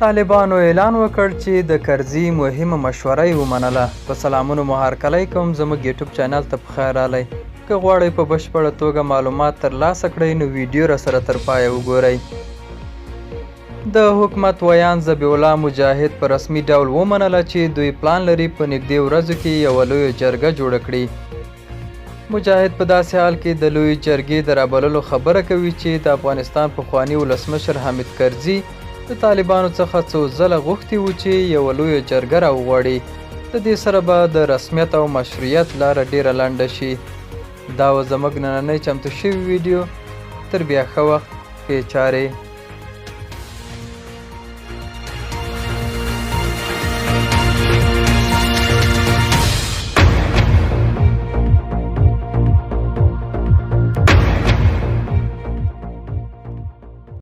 طالبانو اعلان وکړ چې د کرزي مهمه مشوره یې ومنله. په سلامونو مو هرکلی کوم، زموږ یوټیوب چینل ته پخیر راغلی. که غواړئ په بشپړه توګه معلومات ترلاسه کړئ نو ویډیو راسره تر پایه وګورئ. د حکومت ویان ذبیح الله مجاهد په رسمي ډول ومنله چې دوی پلان لري په نږدې ورځو کې یوه لویه جرګه جوړه کړي. مجاهد په داسې حال کې د لویې جرګې د رابللو خبره کوي چې د افغانستان پخواني ولسمشر حامد کرزي د طالبانو څخه څو ځله غوښتي وو چې یوه لویه جرګه راوغواړي. د دې سره به د رسمیت او مشروعیت لاره ډیره لنډه شي. دا و زموږ نننۍ چمتو شوې ویډیو. تر بیا ښه وخت، ښې چارې.